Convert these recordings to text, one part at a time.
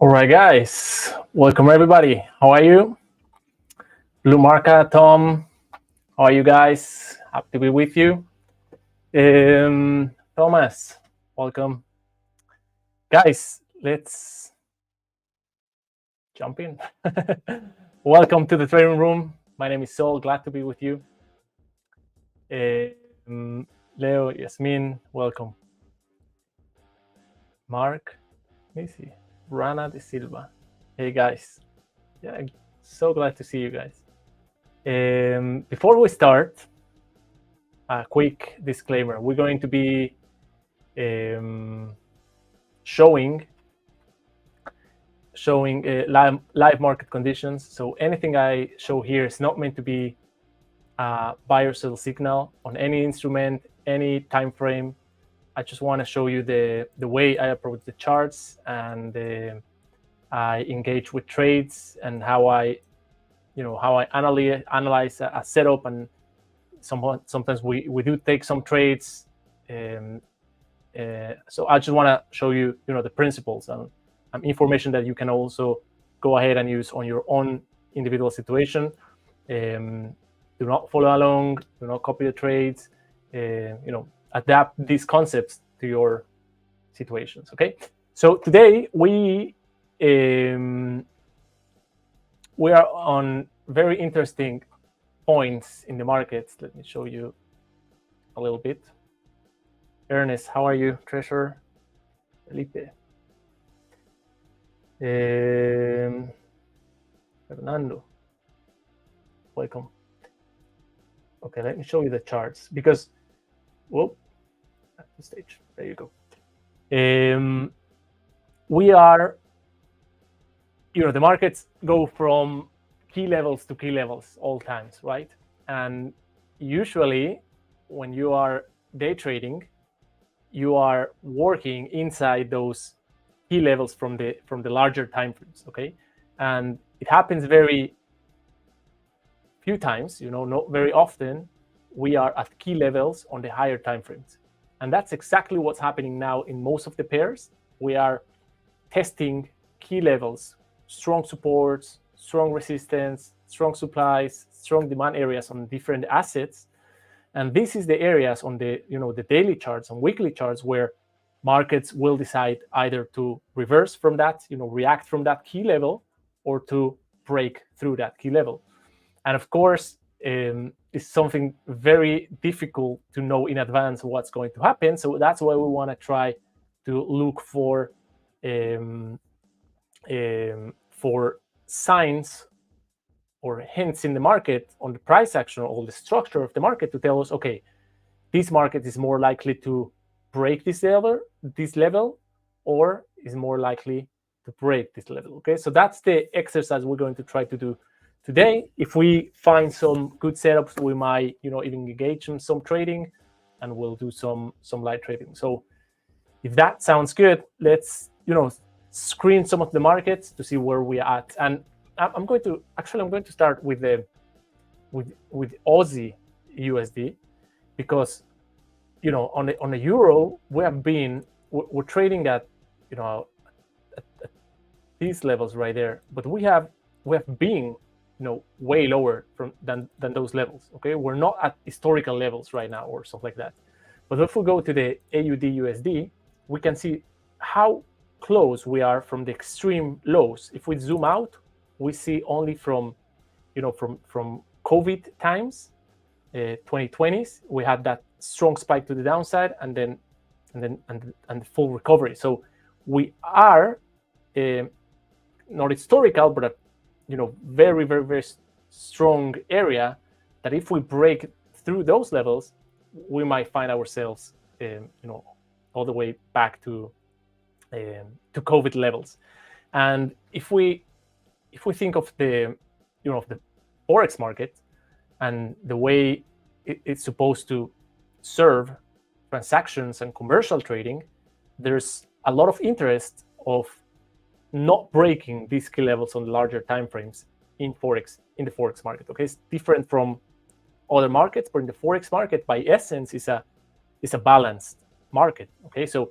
All right, guys. Welcome, everybody. How are you? Blue Marca, Tom. How are you guys? Happy to be with you. Thomas, welcome. Guys, let's jump in. Welcome to the trading room. My name is Saul. Glad to be with you. Leo, Yasmin, welcome. Mark, Missy, Rana de Silva. Hey, guys. Yeah, so glad to see you guys. Before we start, a quick disclaimer. We're going to be showing live market conditions. So anything I show here is not meant to be a buy or sell signal on any instrument, any time frame. I just want to show you the way I approach the charts and I engage with trades and how I analyze a setup, and sometimes we do take some trades. So I just want to show you, the principles and information that you can also go ahead and use on your own individual situation. Do not follow along. Do not copy the trades. Adapt these concepts to your situations. Okay. So today we are on very interesting points in the markets. Let me show you a little bit. Ernest, how are you? Treasure, Felipe, Fernando, welcome. Okay, let me show you the charts because, at the stage. There you go. We are, the markets go from key levels to key levels all times, right? And usually when you are day trading, you are working inside those key levels from the larger time frames, okay? And it happens very few times, not very often. We are at key levels on the higher time frames, and that's exactly what's happening now in most of the pairs. We are testing key levels, strong supports, strong resistance, strong supplies, strong demand areas on different assets. And this is the areas on the the daily charts and weekly charts where markets will decide either to reverse from that, react from that key level, or to break through that key level. And of course, it's something very difficult to know in advance what's going to happen. So that's why we want to try to look for signs or hints in the market on the price action or the structure of the market to tell us, okay, this market is more likely to break this level, or is more likely to break this level. Okay, so that's the exercise we're going to try to do today. If we find some good setups, we might even engage in some trading, and we'll do some light trading. So if that sounds good, let's screen some of the markets to see where we're at. And I'm going to start with Aussie USD, because on the euro we're trading at at these levels right there, but we have been way lower than those levels. Okay, we're not at historical levels right now or something like that. But if we go to the AUD USD, we can see how close we are from the extreme lows. If we zoom out, we see only from COVID times, 2020s, we had that strong spike to the downside, and then full recovery. So we are not historical, but a very, very, very strong area that if we break through those levels, we might find ourselves all the way back to COVID levels. And if we think of the of the Forex market and the way it's supposed to serve transactions and commercial trading, there's a lot of interest of not breaking these key levels on larger time frames in the Forex market. Okay, it's different from other markets, but in the Forex market, by essence, is a balanced market. Okay, so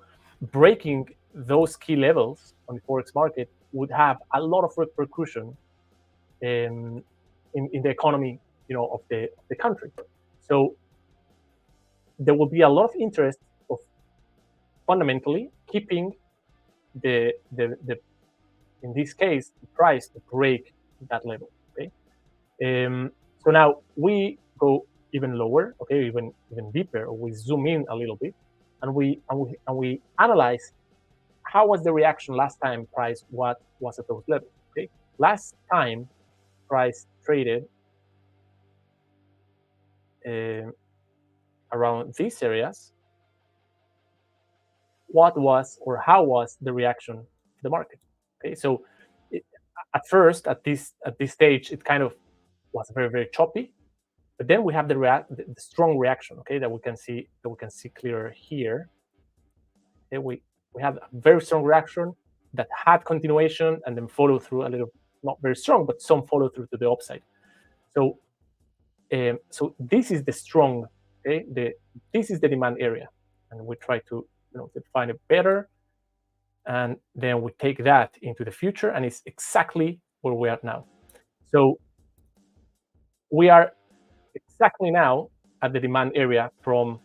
breaking those key levels on the Forex market would have a lot of repercussion in the economy, of the country. So there will be a lot of interest of fundamentally keeping the in this case the price to break that level. Okay, so now we go even lower, okay, even deeper. We zoom in a little bit, and we analyze how was the reaction last time price what was at those levels. Okay, last time price traded around these areas. What was or how was the reaction of the market? Okay, so at first at this stage it kind of was very choppy, but then we have the strong reaction, okay, that we can see clearer here. Okay, we have a very strong reaction that had continuation and then follow through a little, not very strong, but some follow through to the upside. So so this is the strong, okay, this is the demand area, and we try to define it better, and then we take that into the future, and it's exactly where we are now. So we are exactly now at the demand area from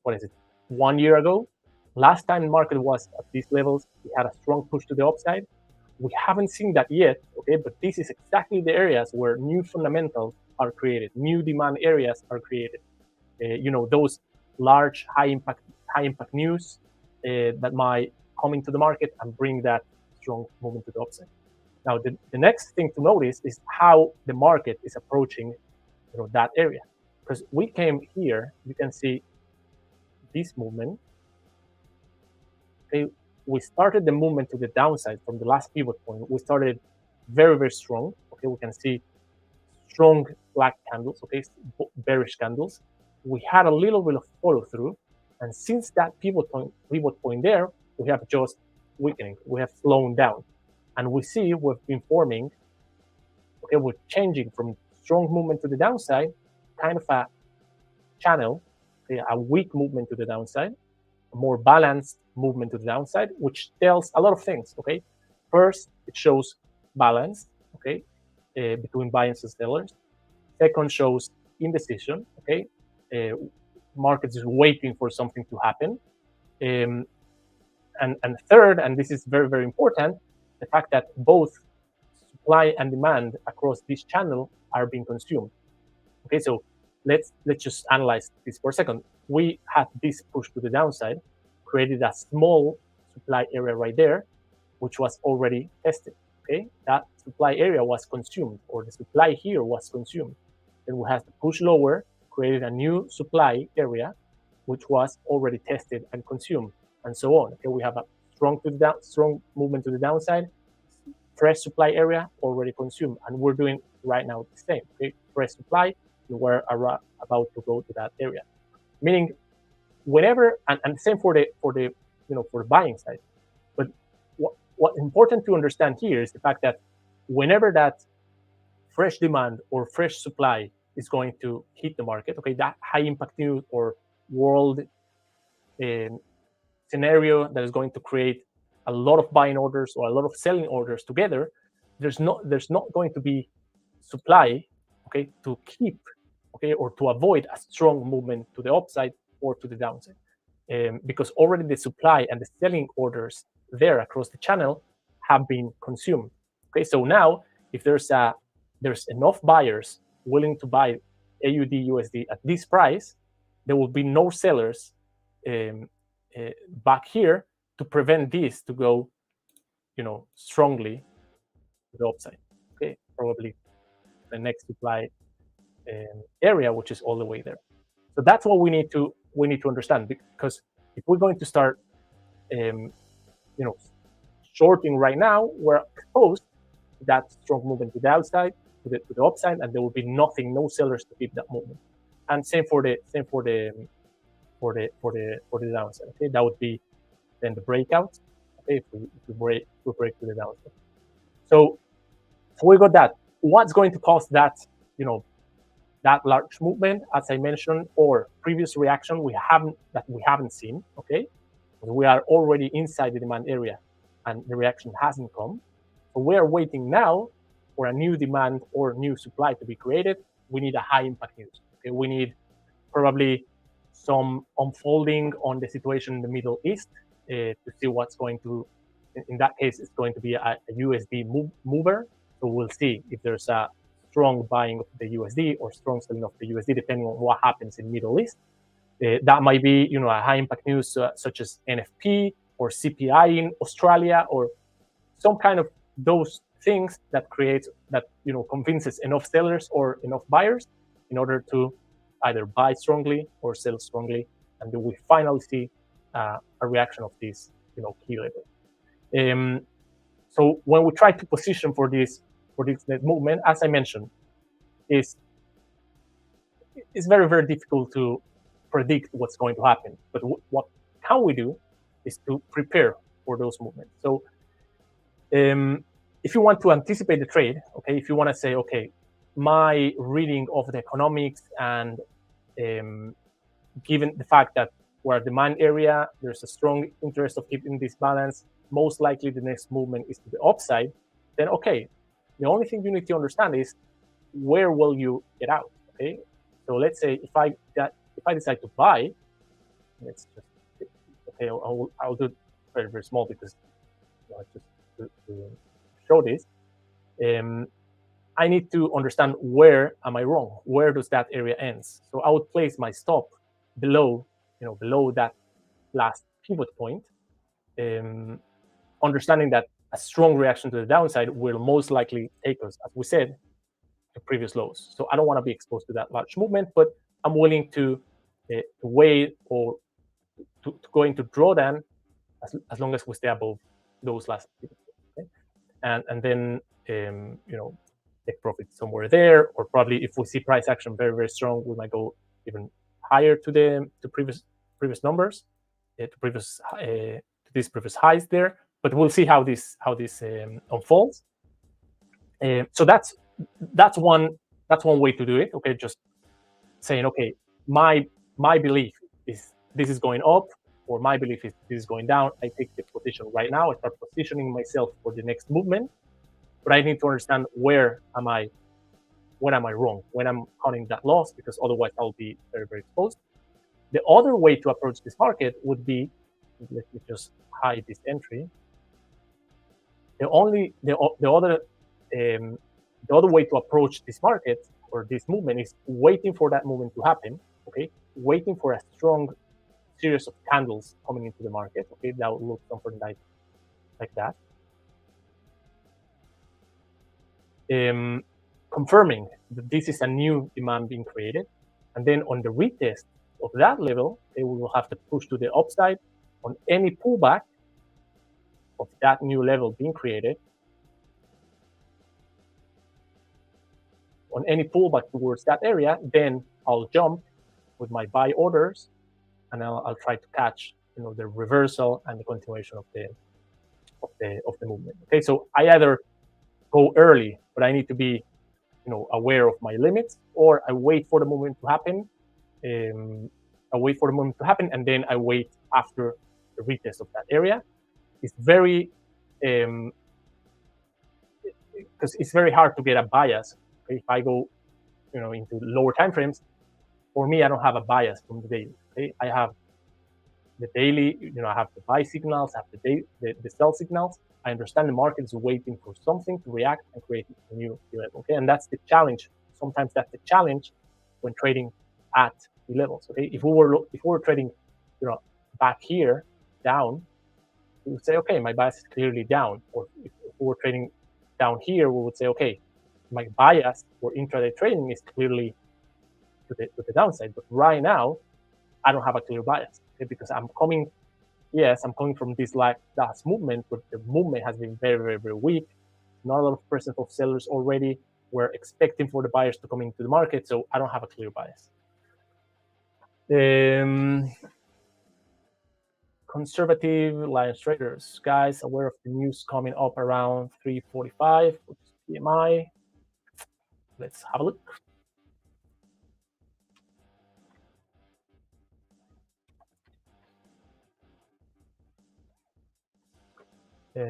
what is it, 1 year ago. Last time the market was at these levels, we had a strong push to the upside. We haven't seen that yet, okay, but this is exactly the areas where new fundamentals are created, new demand areas are created. Those large high impact news that might come into the market and bring that strong movement to the upside. Now, the next thing to notice is how the market is approaching that area, because we came here, you can see this movement. Okay, we started the movement to the downside from the last pivot point. We started very strong. Okay, we can see strong black candles, okay, bearish candles. We had a little bit of follow through, and since that pivot point there, we have just weakening. We have slowed down, and we see we've been forming. Okay, we're changing from strong movement to the downside, kind of a channel, okay, a weak movement to the downside, a more balanced movement to the downside, which tells a lot of things. Okay, first it shows balance, okay, between buyers and sellers. Second shows indecision. Okay, markets is waiting for something to happen. And third, and this is very important, the fact that both supply and demand across this channel are being consumed. Okay, so let's just analyze this for a second. We had this push to the downside, created a small supply area right there, which was already tested. Okay, that supply area was consumed, or the supply here was consumed. Then we have to push lower, created a new supply area, which was already tested and consumed, and so on. Okay, we have a strong movement to the downside, fresh supply area already consumed, and we're doing right now the same. Okay, fresh supply, we're about to go to that area, meaning whenever, and same for the for the buying side. But what's important to understand here is the fact that whenever that fresh demand or fresh supply is going to hit the market, okay, that high impact news or world scenario that is going to create a lot of buying orders or a lot of selling orders together, there's not going to be supply, okay, to keep, okay, or to avoid a strong movement to the upside or to the downside, because already the supply and the selling orders there across the channel have been consumed. Okay, so now if there's enough buyers willing to buy AUD USD at this price, there will be no sellers back here to prevent this to go, strongly to the upside. Okay, probably the next supply area, which is all the way there. So that's what we need to understand, because if we're going to start, shorting right now, we're exposed to that strong movement to the outside, to the upside, and there will be no sellers to keep that movement. And same for the downside. Okay, that would be then the breakout. Okay, if we break to the downside. So we got that. What's going to cause that, that large movement, as I mentioned, or previous reaction we haven't seen, okay? We are already inside the demand area. and the reaction hasn't come. So we are waiting now for a new demand or new supply to be created. We need a high impact news. Okay, we need probably some unfolding on the situation in the Middle East to see what's going to. In that case, it's going to be a USD mover. So we'll see if there's a strong buying of the USD or strong selling of the USD, depending on what happens in Middle East. That might be, a high impact news such as NFP or CPI in Australia, or some kind of those things that creates that convinces enough sellers or enough buyers in order to either buy strongly or sell strongly, and then we finally see a reaction of this key level. So when we try to position for this movement, as I mentioned, it's very, very difficult to predict what's going to happen. But what can we do is to prepare for those movements. So if you want to anticipate the trade, okay, if you want to say, okay, my reading of the economics and given the fact that we're a demand area, there's a strong interest of keeping this balance, most likely the next movement is to the upside, then okay, the only thing you need to understand is where will you get out, okay? So let's say if I decide to buy, let's just, okay, I'll do it very, very small because just to show this, I need to understand where am I wrong? Where does that area ends? So I would place my stop below that last pivot point, understanding that a strong reaction to the downside will most likely take us, as we said, to previous lows. So I don't want to be exposed to that large movement, but I'm willing to wait or to go into drawdown as long as we stay above those last pivots. Okay? And then take profit somewhere there, or probably if we see price action very, very strong, we might go even higher to the previous numbers, to these previous highs there. But we'll see how this unfolds. So that's one way to do it. Okay, just saying, okay, my belief is this is going up, or my belief is this is going down. I take the position right now. I start positioning myself for the next movement. But I need to understand where am I wrong, when I'm cutting that loss, because otherwise I'll be very, very exposed. The other way to approach this market would be, let me just hide this entry. The other way to approach this market or this movement is waiting for that movement to happen. Okay, waiting for a strong series of candles coming into the market. Okay, that will look something like that. Confirming that this is a new demand being created, and then on the retest of that level, we will have to push to the upside on any pullback of that new level being created. On any pullback towards that area, then I'll jump with my buy orders, and I'll try to catch the reversal and the continuation of the movement. Okay, so I either go early, but I need to be aware of my limits, or I wait for the movement to happen. And then I wait after the retest of that area. It's very because it's very hard to get a bias. Okay? If I go into lower time frames, for me I don't have a bias from the daily. Okay? I have the daily, I have the buy signals, I have the sell signals. I understand the market is waiting for something to react and create a new level. Okay, and that's the challenge. Sometimes that's the challenge when trading at the levels. Okay, if we were trading, back here down, we would say, okay, my bias is clearly down. Or if we were trading down here, we would say, okay, my bias for intraday trading is clearly to the downside. But right now, I don't have a clear bias, okay, because I'm coming from this last movement, but the movement has been very, very, very weak. Not a lot of percent of sellers already were expecting for the buyers to come into the market, so I don't have a clear bias. Conservative Lions traders, guys, aware of the news coming up around 3:45, which is PMI. Let's have a look. Uh,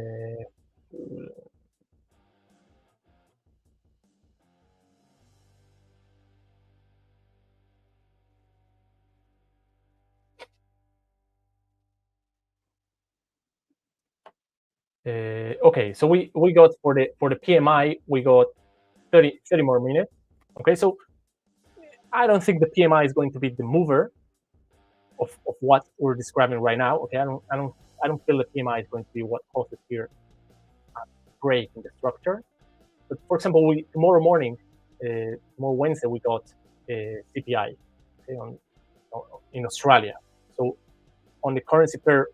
okay, so we got for the PMI, we got 30 more minutes. Okay, so I don't think the PMI is going to be the mover of what we're describing right now. Okay, I don't feel the PMI is going to be what causes here a break in the structure. But for example, we tomorrow Wednesday, we got CPI, okay, in Australia. So on the currency pair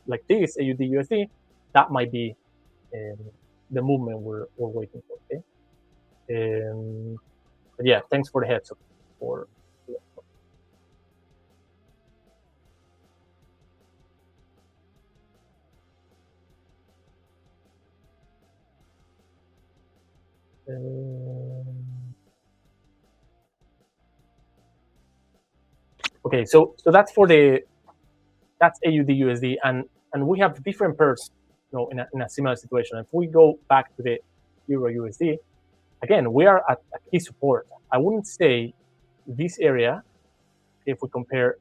like this, AUD USD, that might be um, the movement we're waiting for. Okay. But yeah, thanks for the heads up. For okay, so that's AUD USD, and we have different pairs, in a similar situation. If we go back to the Euro USD, again, we are at a key support. I wouldn't say this area, if we compare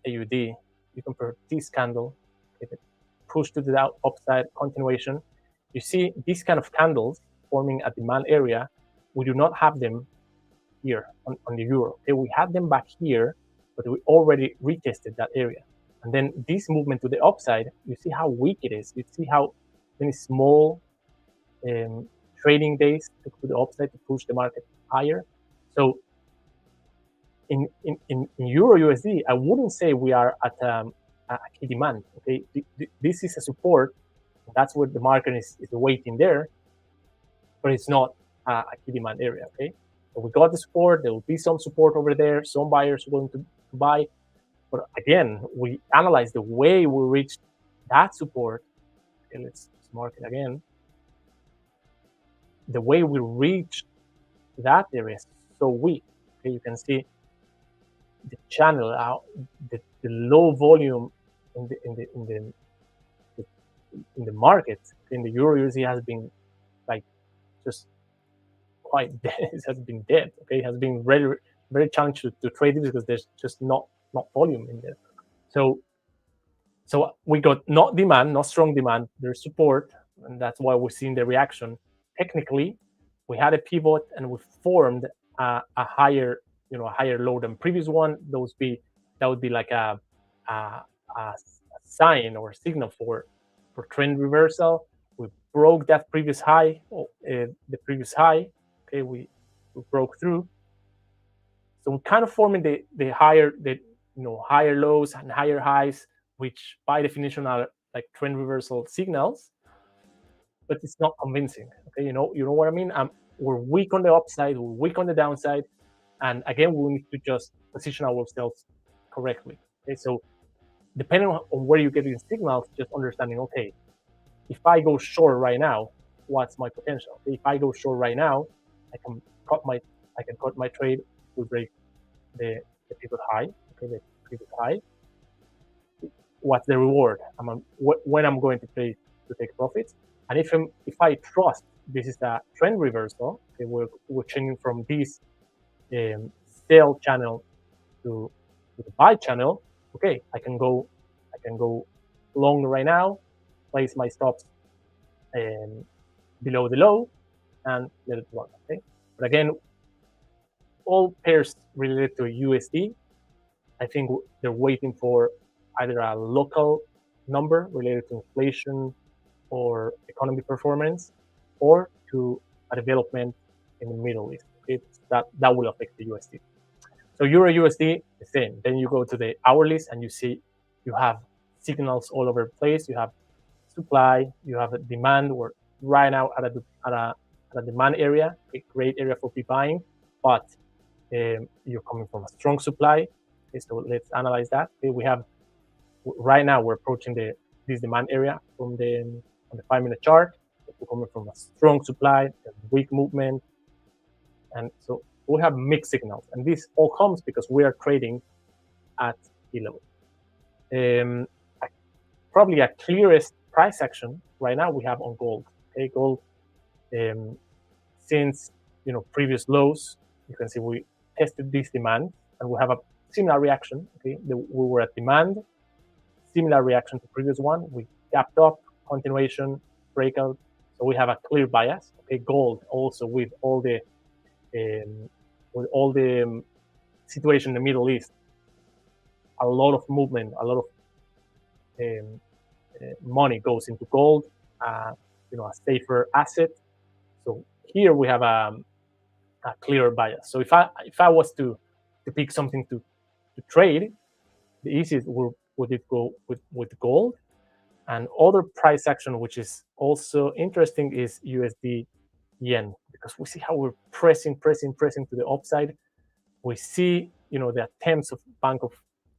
AUD, you compare this candle, if it push to the upside continuation, you see these kind of candles forming a demand area. We do not have them here on the euro. Okay, we had them back here, but we already retested that area. And then this movement to the upside, you see how weak it is. You see how many small trading days to the upside to push the market higher. So in Euro USD, I wouldn't say we are at a key demand. Okay, this is a support. That's what the market is waiting there, but it's not a key demand area. Okay, so we got the support. There will be some support over there. Some buyers are going to buy, but again, we analyze the way we reached that support. Okay, let's mark it again. The way we reach that area is so weak. Okay, you can see the channel out, the low volume in the market in the Euro USD has been like just quite dead. It has been dead. Okay, it has been very very challenging to trade it because there's just not volume in there. So we got not demand, not strong demand. There's support, and that's why we're seeing the reaction. Technically, we had a pivot and we formed a higher, a higher low than previous one. That would be like a sign or a signal for trend reversal. We broke that previous high, the previous high. Okay, we broke through. So we're kind of forming the higher lows and higher highs, which by definition are like trend reversal signals, but it's not convincing. Okay, you know what I mean. We're weak on the upside, we're weak on the downside, and again, we need to just position ourselves correctly. Okay, so depending on where you get these signals, just understanding. Okay, if I go short right now, what's my potential? Okay, if I go short right now, I can cut my trade. We break the pivot high. Okay, the pivot high. What's the reward? When I'm going to take profits, and if I trust this is a trend reversal, okay, we're changing from this sell channel to the buy channel. Okay, I can go long right now, place my stops below the low, and let it run. Okay, but again, all pairs related to USD, I think they're waiting for either a local number related to inflation or economy performance, or to a development in the Middle East. Okay? That will affect the USD. So Euro USD, the same. Then you go to the hourlies and you see you have signals all over the place. You have supply, you have a demand. We're right now at a demand area, a great area for buying, but you're coming from a strong supply. Okay, so let's analyze that. Okay, we have right now we're approaching this demand area from on the 5-minute chart. We're coming from a strong supply, a weak movement, and so we have mixed signals. And this all comes because we are trading at the level. Probably a clearest price action right now we have on gold. Okay, gold since previous lows, you can see we tested this demand and we have a similar reaction. Okay, we were at demand, similar reaction to previous one. We gapped up, continuation, breakout. So we have a clear bias. Okay, gold also with all the situation in the Middle East, a lot of movement, a lot of money goes into gold, a safer asset. So here we have a clear bias. So if I was to pick something to trade, the easiest would it go with gold. And other price action, which is also interesting, is USD yen, because we see how we're pressing to the upside. We see the attempts of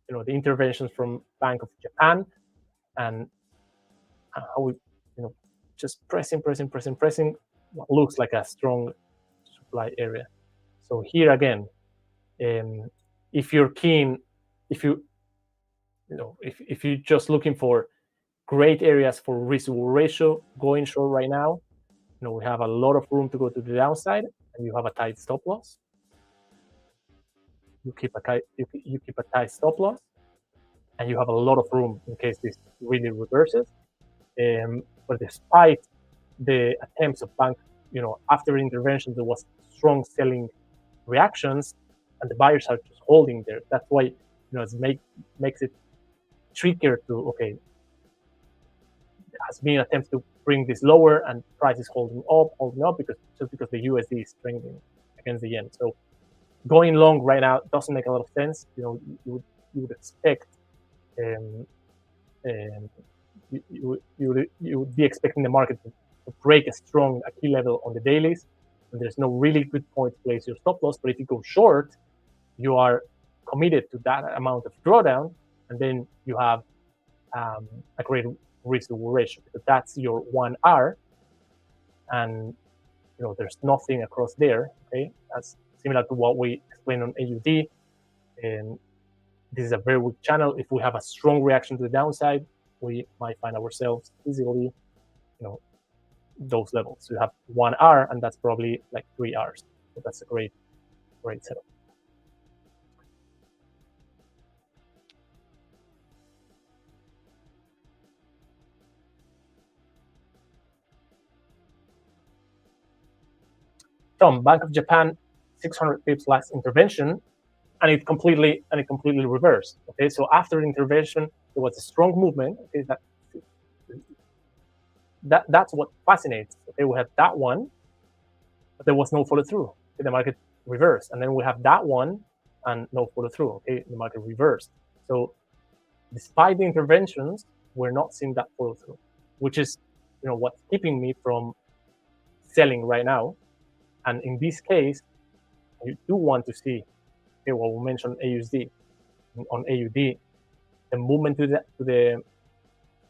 the interventions from Bank of Japan, and how we just pressing what looks like a strong supply area. So here again, if you're keen, if you're just looking for great areas for risk-reward ratio, going short right now, we have a lot of room to go to the downside, and you have a tight stop loss. You keep a tight stop loss, and you have a lot of room in case this really reverses. But despite the attempts of bank, after intervention, there was strong selling reactions, and the buyers are just holding there. That's why it makes it trickier to there has been attempts to bring this lower, and price is holding up because the USD is strengthening against the yen. So going long right now doesn't make a lot of sense. You would expect you would be expecting the market to break a key level on the dailies, and there's no really good point to place your stop loss. But if you go short, you are committed to that amount of drawdown, and then you have a great risk-reward ratio, because that's your 1R, and there's nothing across there. Okay, that's similar to what we explained on AUD, and this is a very weak channel. If we have a strong reaction to the downside, we might find ourselves easily, those levels. So you have 1R, and that's probably like 3Rs. So that's a great setup. From Bank of Japan, 600 pips last intervention, and it completely reversed. Okay, so after the intervention, there was a strong movement. Okay, that's what fascinates. Okay, we had that one, but there was no follow through. Okay, the market reversed, and then we have that one and no follow through. Okay, the market reversed. So despite the interventions, we're not seeing that follow through, which is what's keeping me from selling right now. And in this case, you do want to see, what we mentioned AUD. On AUD, the movement to the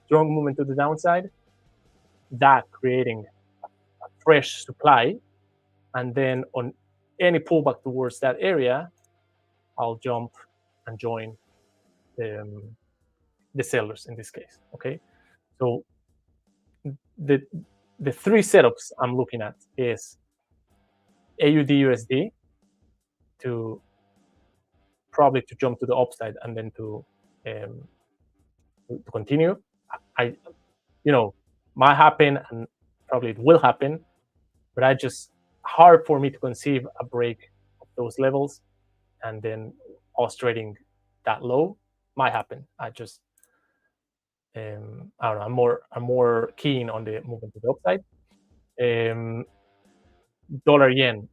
strong movement to the downside, that creating a fresh supply, and then on any pullback towards that area, I'll jump and join the sellers in this case. Okay, so the three setups I'm looking at is AUD USD to probably to jump to the upside, and then to continue. Might happen, and probably it will happen, but hard for me to conceive a break of those levels, and then us trading that low. Might happen. I don't know. I'm more keen on the movement to the upside. Dollar yen,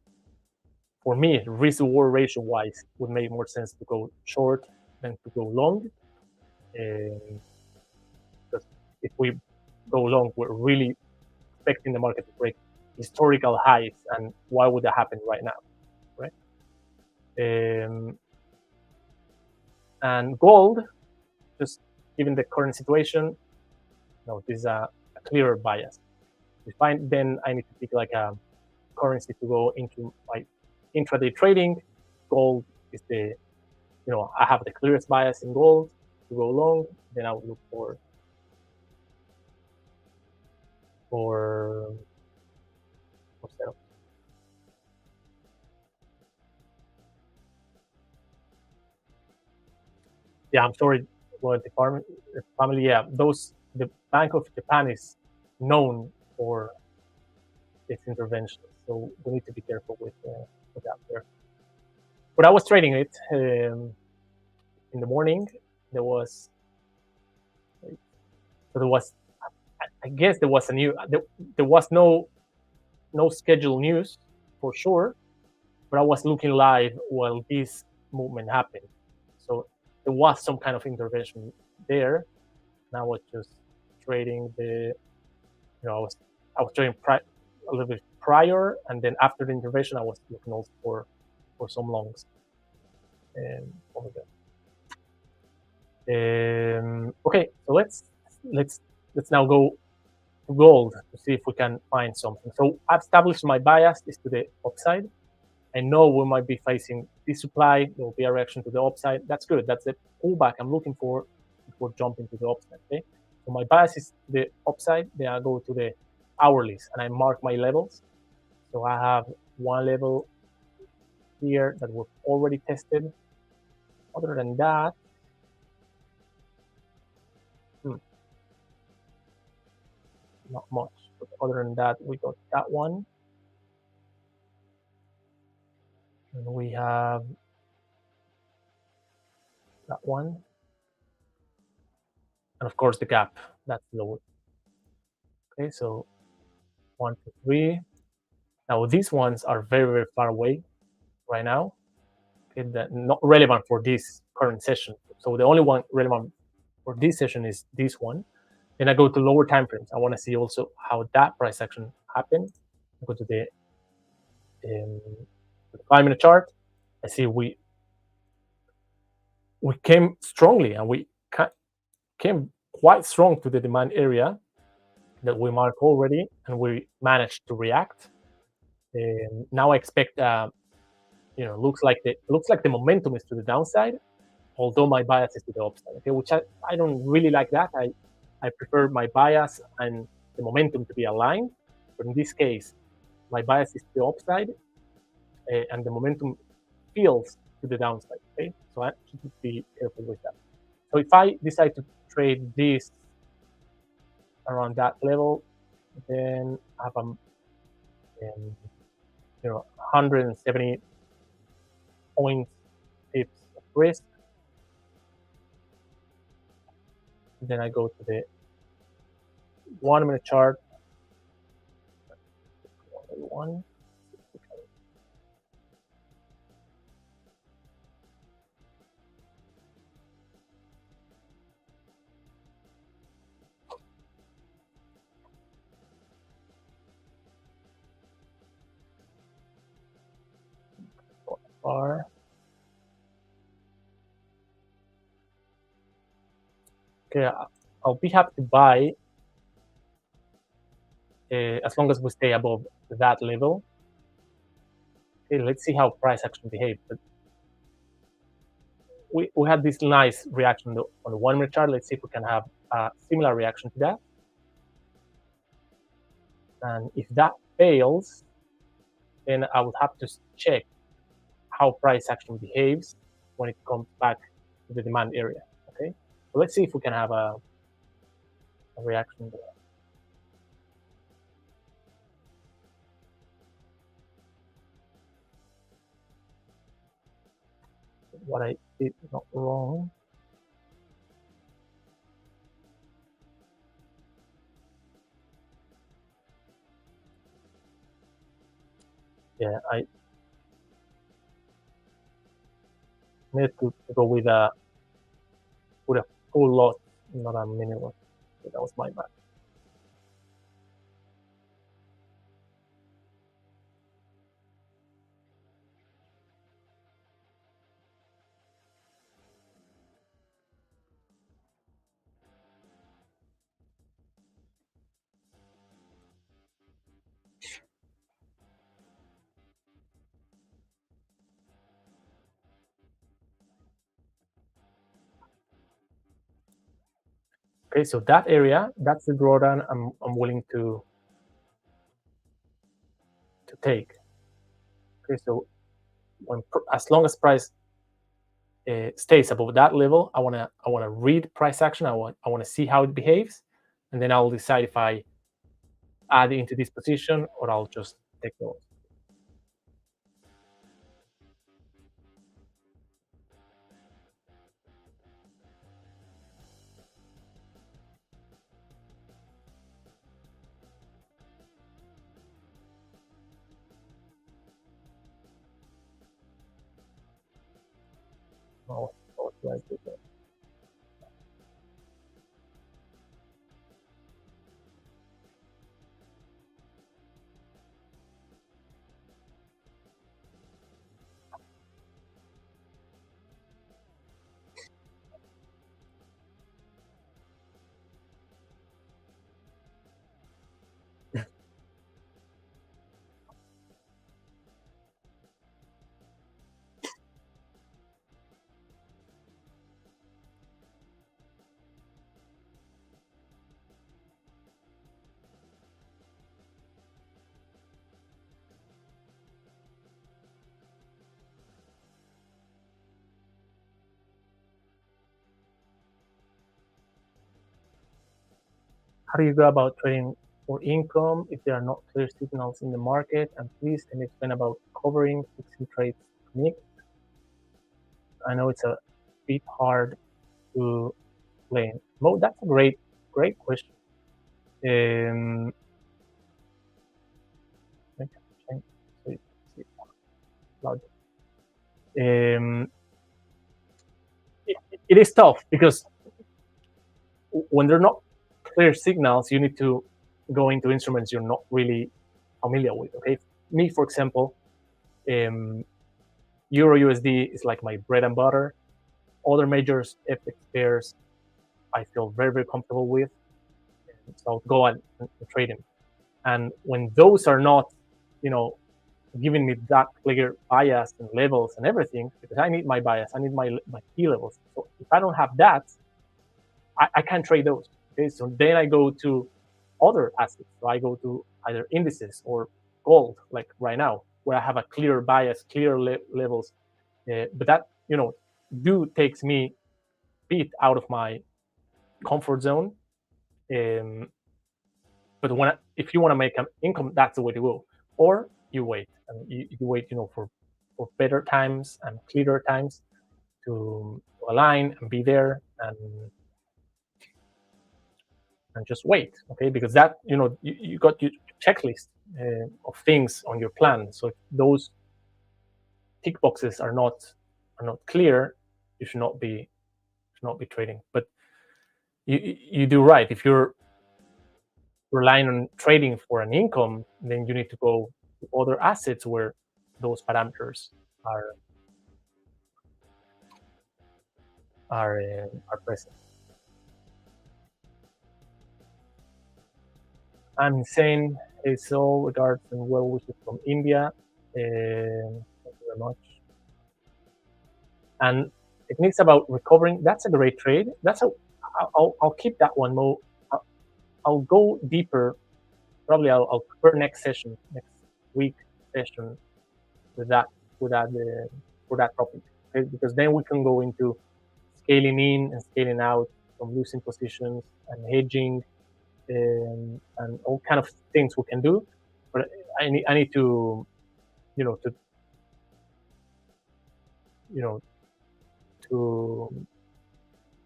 for me, risk-reward ratio wise, would make more sense to go short than to go long. Because if we go long, we're really expecting the market to break historical highs, and why would that happen right now, right? And gold, just given the current situation, this is a clearer bias. Then I need to pick like a currency to go into my intraday trading. Gold is I have the clearest bias in gold to go long. Then I would look for for setup. Yeah, I'm sorry. Well, the family, yeah, the Bank of Japan is known for its intervention, so we need to be careful with that there. But I was trading it in the morning. There was so there was I guess there was a new there was no scheduled news for sure, but I was looking live while this movement happened. So there was some kind of intervention there, and I was just trading I was trading a little bit prior, and then after the intervention, I was looking also for some longs. Over there. Okay, so let's now go to gold to see if we can find something. So I've established my bias is to the upside. I know we might be facing this supply. There will be a reaction to the upside. That's good. That's the pullback I'm looking for before jumping to the upside. Okay. So my bias is the upside. Then I go to the hourlies and I mark my levels. So I have one level here that we've already tested. Other than that, not much. But other than that, we got that one. And we have that one. And of course the gap, that's low. Okay, so 1, 2, 3. Now these ones are very, very far away right now. Okay, that not relevant for this current session. So the only one relevant for this session is this one. Then I go to lower time frames. I want to see also how that price action happened. I go to the 5-minute chart. I see we came strongly and we came quite strong to the demand area that we marked already, and we managed to react. Now I expect, looks like the momentum is to the downside, although my bias is to the upside. Okay, which I don't really like that. I prefer my bias and the momentum to be aligned. But in this case, my bias is to the upside, and the momentum feels to the downside. Okay, so I should be careful with that. So if I decide to trade this around that level, then I have 170 points pips of risk. Then I go to the 1-minute chart. One. Bar. Okay, I'll be happy to buy as long as we stay above that level. Okay, let's see how price action behaves. But we had this nice reaction on the 1-minute chart. Let's see if we can have a similar reaction to that. And if that fails, then I would have to check how price action behaves when it comes back to the demand area. Okay, so let's see if we can have a reaction there. What I did not wrong. Yeah, I need to go with a full lot, not a mini lot. So that was my bad. Okay, so that area, that's the drawdown I'm willing to take. Okay, so as long as price stays above that level, I wanna read price action. I wanna see how it behaves, and then I'll decide if I add into this position or I'll just take those. What do I do there? How do you go about trading for income if there are not clear signals in the market? And please can you explain about covering fixing trades technique? I know it's a bit hard to explain. Mo, that's a great question. Um, it is tough because when there are not clear signals, you need to go into instruments you're not really familiar with. Okay, me for example, Euro USD is like my bread and butter. Other majors FX pairs I feel very comfortable with, so I'll go and trade them. And when those are not, giving me that clear bias and levels and everything, because I need my bias, I need my key levels. So if I don't have that, I can't trade those. Okay, so then I go to other assets. So I go to either indices or gold, like right now, where I have a clear bias, clear levels. But that takes me bit out of my comfort zone. But if you want to make an income, that's the way to go. Or you wait, and you wait, for better times and clearer times to align and be there and just wait, okay? Because that you got your checklist of things on your plan. So if those tick boxes are not clear, you should not be trading. But you do right. If you're relying on trading for an income, then you need to go to other assets where those parameters are present. I'm insane. Hey Saul, regards and well wishes from India. Thank you very much. And techniques about recovering. That's a great trade. I'll keep that one more. I'll go deeper. Probably I'll prepare next week session with that for that topic. Okay? Because then we can go into scaling in and scaling out from losing positions and hedging and all kind of things we can do. But I need to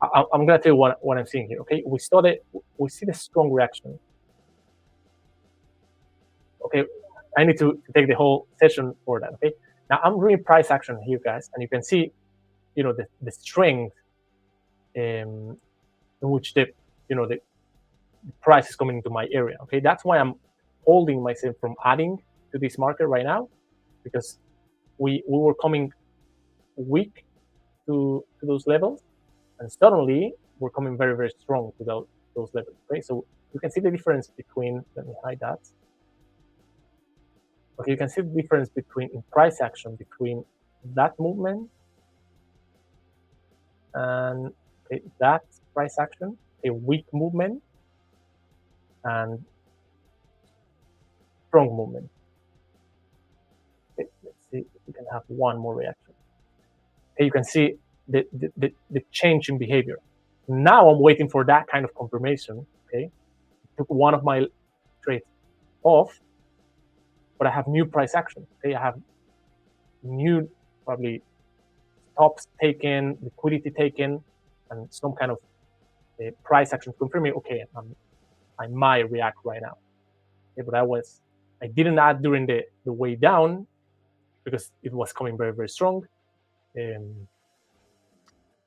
I'm gonna tell you what I'm seeing here. Okay, we see the strong reaction. Okay, I need to take the whole session for that. Okay, now I'm doing price action here, guys, and you can see the strength in which the price is coming into my area. Okay, that's why I'm holding myself from adding to this market right now, because we were coming weak to those levels, and suddenly we're coming very strong to those levels. Okay, so you can see the difference between. Let me hide that. Okay, you can see the difference in price action between that movement and that price action, a weak movement and strong movement. we can have one more reaction. Okay, you can see the change in behavior. Now I'm waiting for that kind of confirmation. Okay, took one of my trades off, but I have new price action. Okay, I have new probably stops taken, liquidity taken, and some kind of price action confirming. Okay, I might react right now. Okay, but I didn't add during the way down because it was coming very, very strong.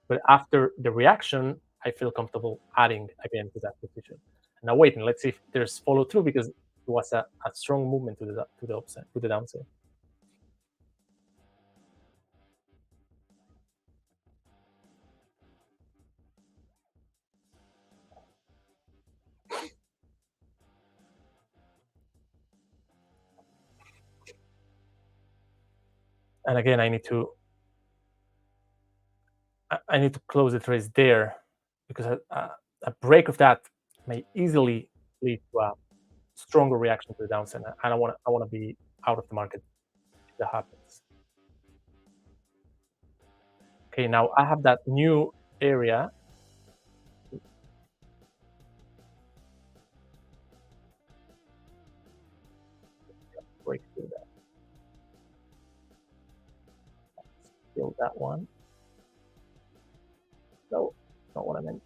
But after the reaction, I feel comfortable adding again to that position. Now waiting, let's see if there's follow through because it was a strong movement to the upside, to the downside. And again, I need to close the trades there because a break of that may easily lead to a stronger reaction to the downside. I want to be out of the market if that happens. Okay, now I have that new area. Break through that. Kill that one. No, not what I meant.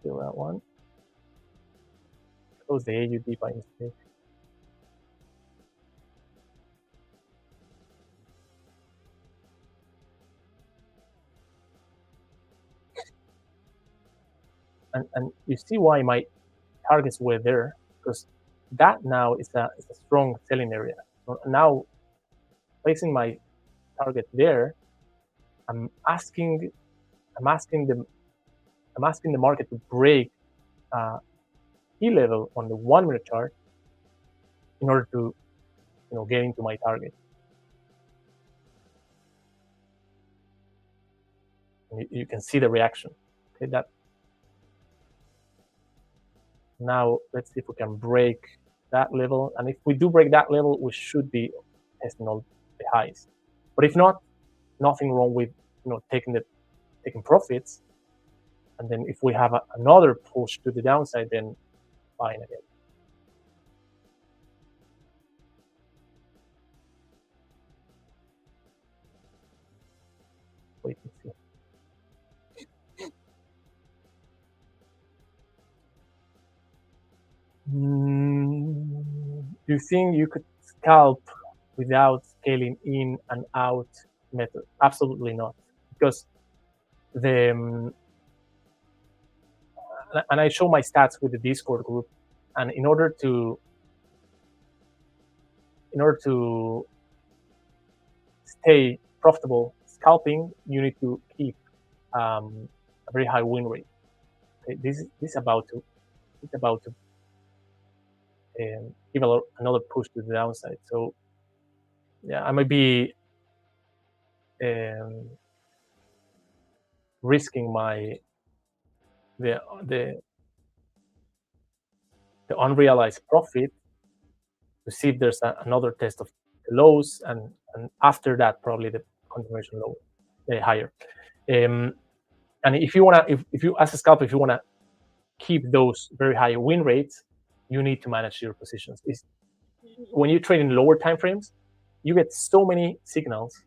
Kill that one. Close the AUD by mistake. And you see why my targets were there, because that now is a strong selling area. So now placing my target there, I'm asking the market to break key level on the 1 minute chart in order to get into my target. And you can see the reaction. Okay, that now let's see if we can break that level, and if we do break that level, we should be testing all the highs. But if not, nothing wrong with taking profits, and then if we have another push to the downside, then buying again. Wait and see. Do you think you could scalp without scaling in and out method? Absolutely not, because and I show my stats with the Discord group, and in order to stay profitable scalping, you need to keep a very high win rate. Okay, this is about to give another push to the downside. So yeah, I might be risking the unrealized profit to see if there's another test of the lows, and after that probably the confirmation low higher. And if you as a scalper, if you wanna keep those very high win rates, you need to manage your positions. When you trade in lower time frames, you get so many signals,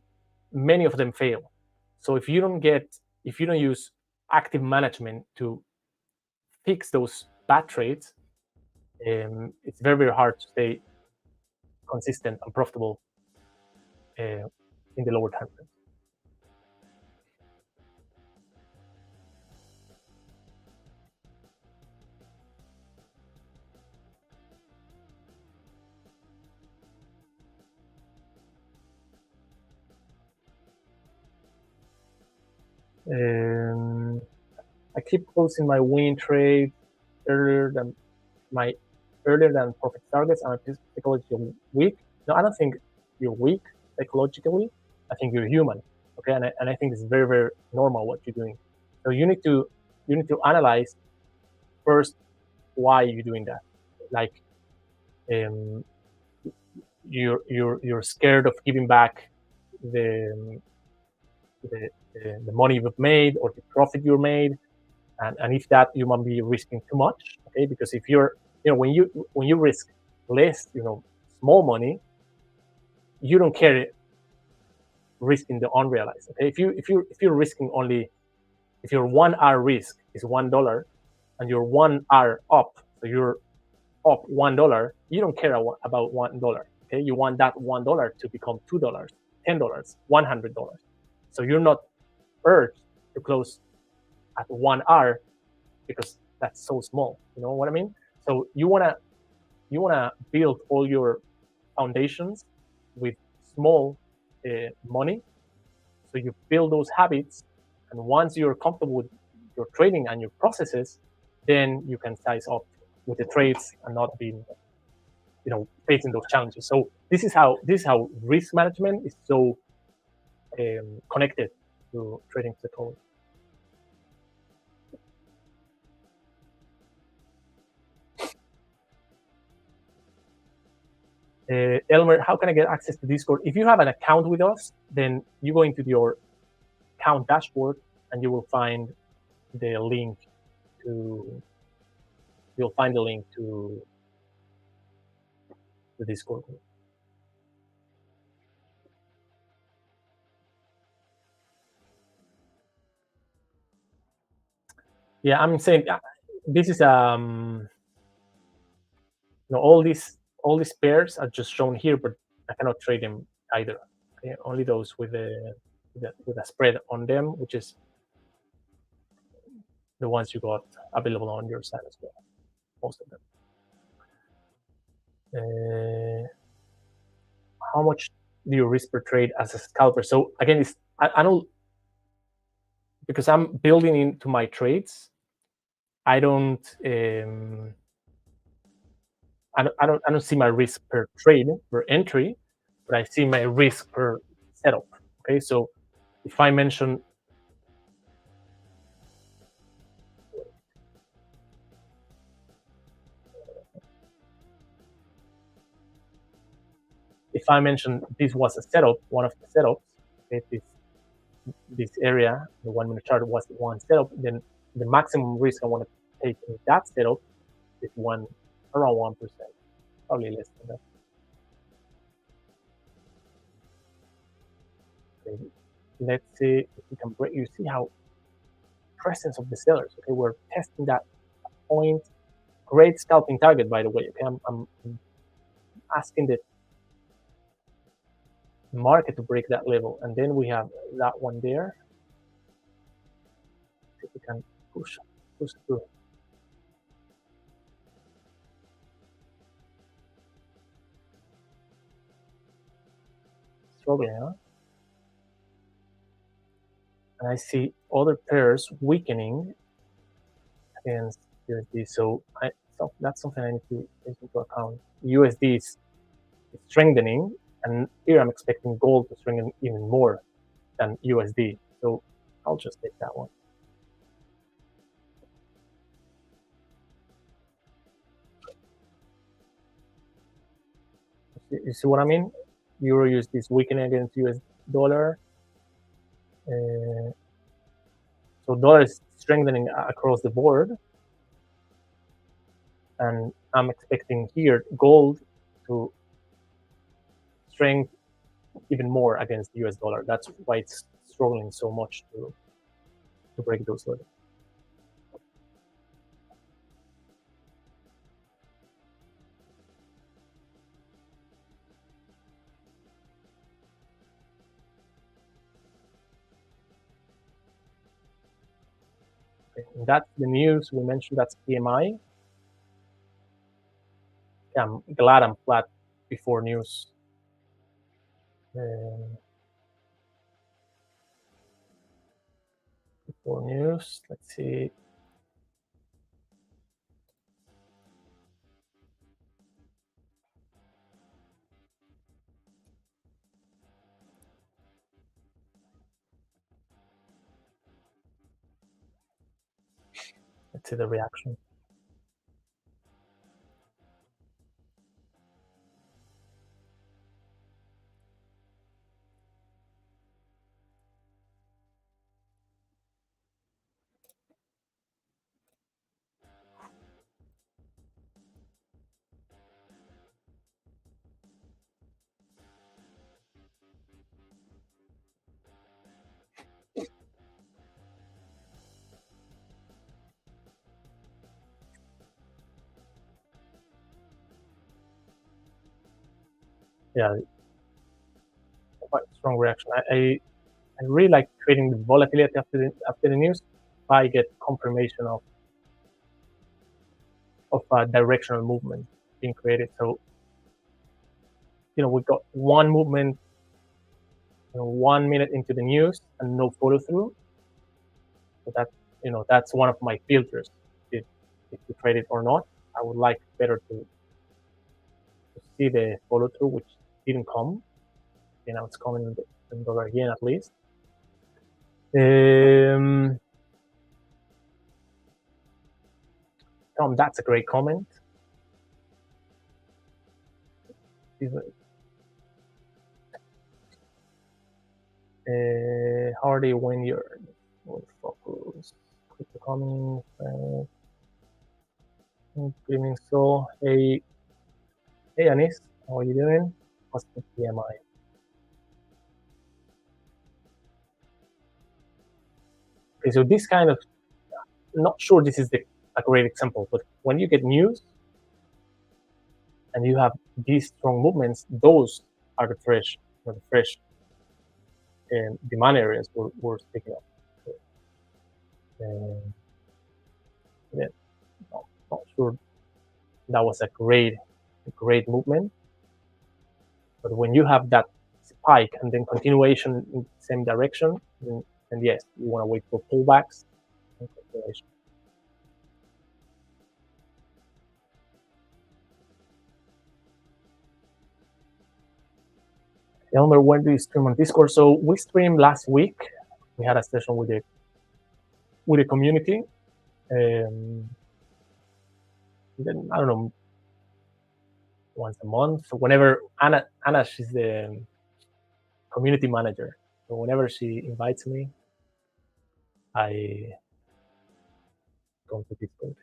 many of them fail. So if you don't use active management to fix those bad trades, it's very, very hard to stay consistent and profitable in the lower time frame. I keep closing my win trade earlier than profit targets. I'm psychologically weak. No, I don't think you're weak psychologically. I think you're human. Okay, and I think it's very, very normal what you're doing. So you need to analyze first why you're doing that. Like, you're scared of giving back the money you've made or the profit you made, and if that you might be risking too much, okay? Because if you're, when you risk less, small money, you don't care risking the unrealized. Okay, if you're risking only, if your 1 hour risk is $1 and you're 1 hour up, so you're up $1, you don't care about $1. Okay, you want that $1 to become $2, $10, $100. So you're not urged to close at 1 hour because that's so small. You know what I mean? So you wanna build all your foundations with small money. So you build those habits, and once you're comfortable with your trading and your processes, then you can size up with the trades and not being, facing those challenges. So this is how risk management is so connected to trading psychology. Elmer, how can I get access to Discord? If you have an account with us, then you go into your account dashboard and you will find the link to the Discord. Yeah, I'm saying this is all these pairs are just shown here, but I cannot trade them either. Okay? Only those with a spread on them, which is the ones you got available on your side as well. Most of them. How much do you risk per trade as a scalper? So again, I don't, because I'm building into my trades. I don't see my risk per trade, per entry, but I see my risk per setup. Okay, so if I mention this was a setup, one of the setups, okay, this area, the 1 minute chart was one setup, then the maximum risk I want to take in that setup is around 1%, probably less than that. Okay. Let's see if we can break. You see how presence of the sellers. Okay, we're testing that point. Great scalping target, by the way. Okay, I'm asking the market to break that level, and then we have that one there. See if we can push through. Struggling, huh? And I see other pairs weakening against USD. So that's something I need to take into account. USD is strengthening, and here I'm expecting gold to strengthen even more than USD. So I'll just take that one. You see what I mean? Euro USD is weakening against US dollar. So dollar is strengthening across the board. And I'm expecting here gold to strengthen even more against the US dollar. That's why it's struggling so much to break those levels. Okay. That's the news we mentioned. That's PMI. Yeah, I'm glad I'm flat before news. Before news, let's see. Let's see the reaction. Yeah, quite strong reaction. I really like trading the volatility after the news. If I get confirmation of a directional movement being created. So we got one movement, 1 minute into the news and no follow through. So that's one of my filters. If to trade it or not, I would like better to see the follow through, which didn't come. It's coming in dollar yen at least. Tom, that's a great comment. How are they when you're focus? Crypto coming. Good evening, Saul. Hey, Anis, how are you doing? What's the PMI? Okay, so this kind of, not sure this is a great example, but when you get news and you have these strong movements, those are the fresh demand areas we're speaking of. Yeah, not sure that was a great movement, but when you have that spike and then continuation in the same direction, then yes, you want to wait for pullbacks and continuation. Elmer, when do you stream on Discord? So we streamed last week. We had a session with the community. Then I don't know, once a month. So whenever Anna, she's the community manager. So whenever she invites me, I come to Discord.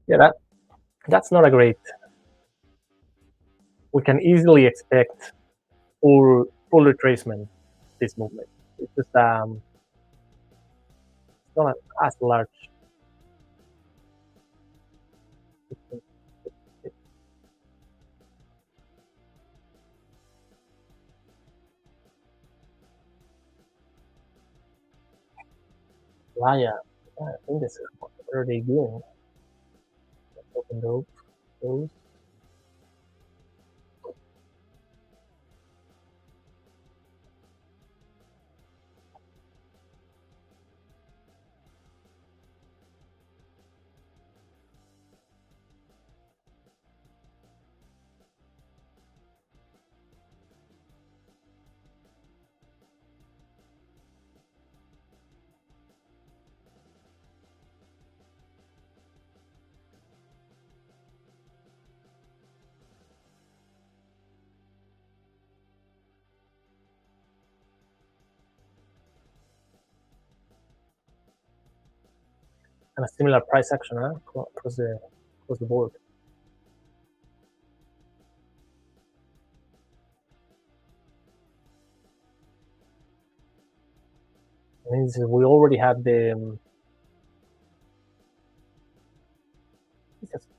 Yeah, that's not a great. We can easily expect full retracement this movement. It's just it's not as large. Raya, I think this is what are they doing? Let's open those. And a similar price action across the board. And we already had the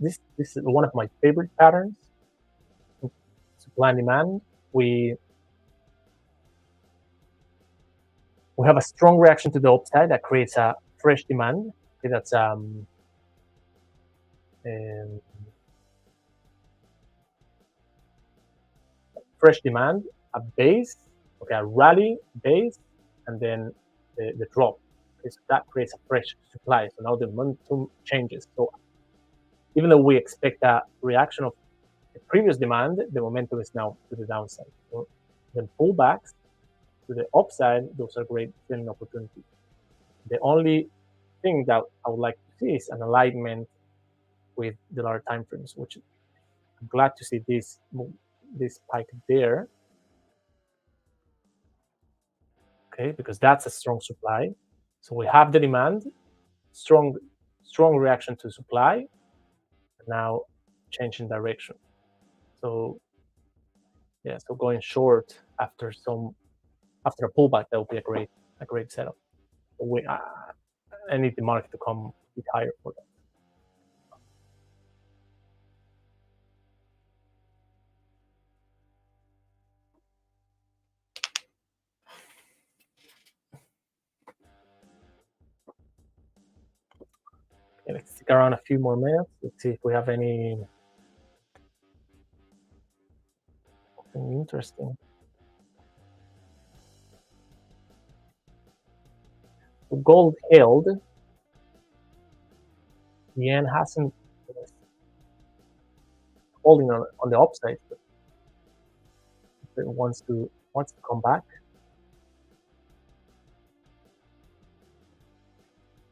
this is one of my favorite patterns. Supply and demand. We have a strong reaction to the upside that creates a fresh demand. Okay, that's fresh demand, a base, okay, a rally base, and then the drop. Okay, so that creates a fresh supply. So now the momentum changes. So even though we expect a reaction of the previous demand, the momentum is now to the downside. So then pullbacks to the upside, those are great selling opportunities. The only thing that I would like to see is an alignment with the large time frames, which I'm glad to see this spike there. Okay, because that's a strong supply. So we have the demand, strong reaction to supply, and now changing direction. So yeah, so going short after a pullback, that would be a great setup. I need the market to come a bit higher for that. Okay, let's stick around a few more minutes. Let's see if we have anything interesting. So gold held. The yen hasn't holding on the upside, but it wants to come back.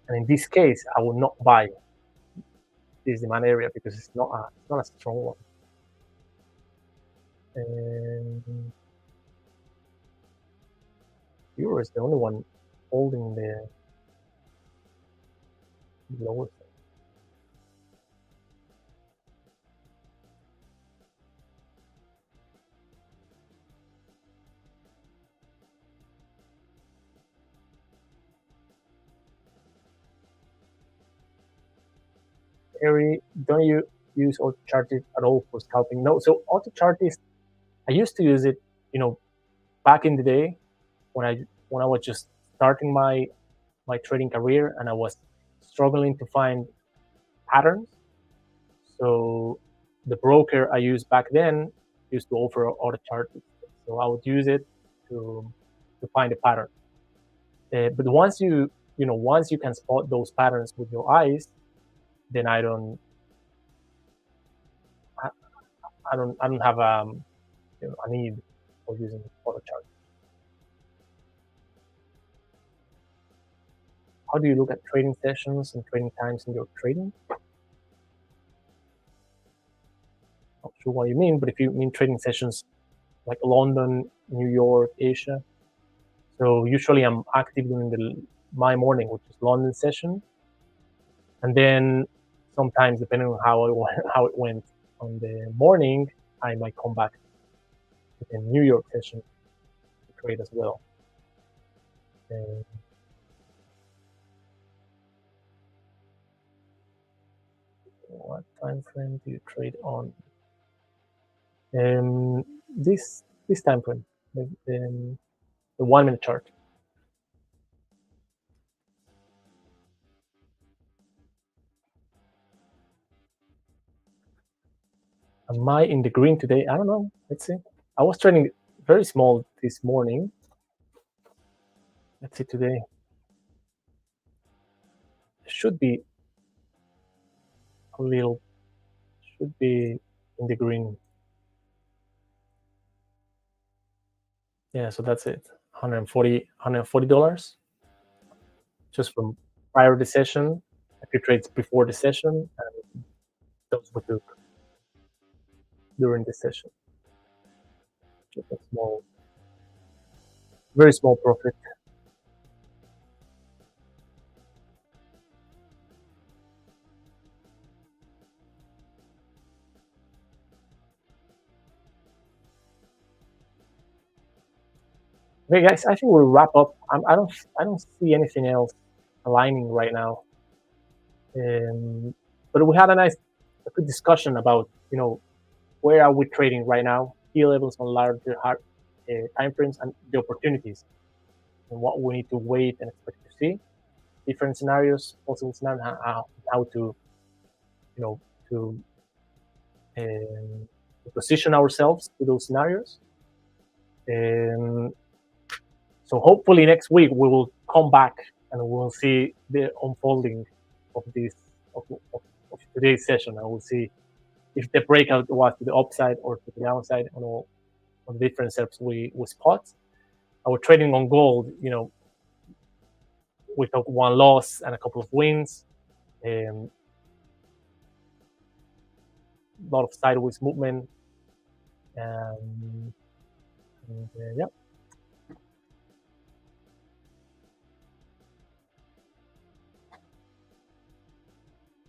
And in this case, I will not buy this demand area because it's not a strong one. And euro is the only one holding the lowest. Harry, don't you use auto charting at all for scalping? No. So auto chartist, I used to use it, back in the day when I was just starting my trading career and I was struggling to find patterns. So the broker I used back then used to offer auto chartist. So I would use it to find a pattern. But once you can spot those patterns with your eyes, then I don't have a need for using auto chart. How do you look at trading sessions and trading times in your trading? Not sure what you mean, but if you mean trading sessions like London, New York, Asia, so usually I'm active during my morning, which is London session, and then sometimes depending on how it went on the morning, I might come back to the New York session to trade as well. What time frame do you trade on? This time frame, the 1 minute chart. Am I in the green today? I don't know. Let's see. I was trading very small this morning. Let's see today. Should be in the green. Yeah, so that's it. $140 just from prior to the session. A few trades before the session, and those we took during the session. Just a very small profit. Okay, guys, I think we'll wrap up. I don't see anything else aligning right now. But we had a good discussion about where are we trading right now, key levels on larger time frames, and the opportunities, and what we need to wait and expect to see. Different scenarios, possible scenarios, how to position ourselves to those scenarios. So hopefully next week we will come back and we will see the unfolding of today's session, and we'll see if the breakout was to the upside or to the downside on all on different steps we spot. Our trading on gold, we took one loss and a couple of wins. a lot of sideways movement. And yeah.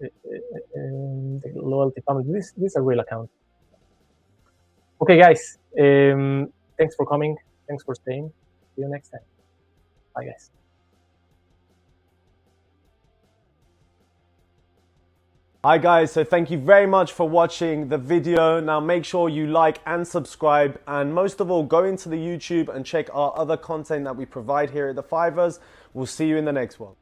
The loyalty family. This is a real account. Okay, guys. Thanks for coming. Thanks for staying. See you next time. Bye, guys. Hi guys, so thank you very much for watching the video. Now make sure you like and subscribe, and most of all go into the YouTube and check our other content that we provide here at The 5ers. We'll see you in the next one.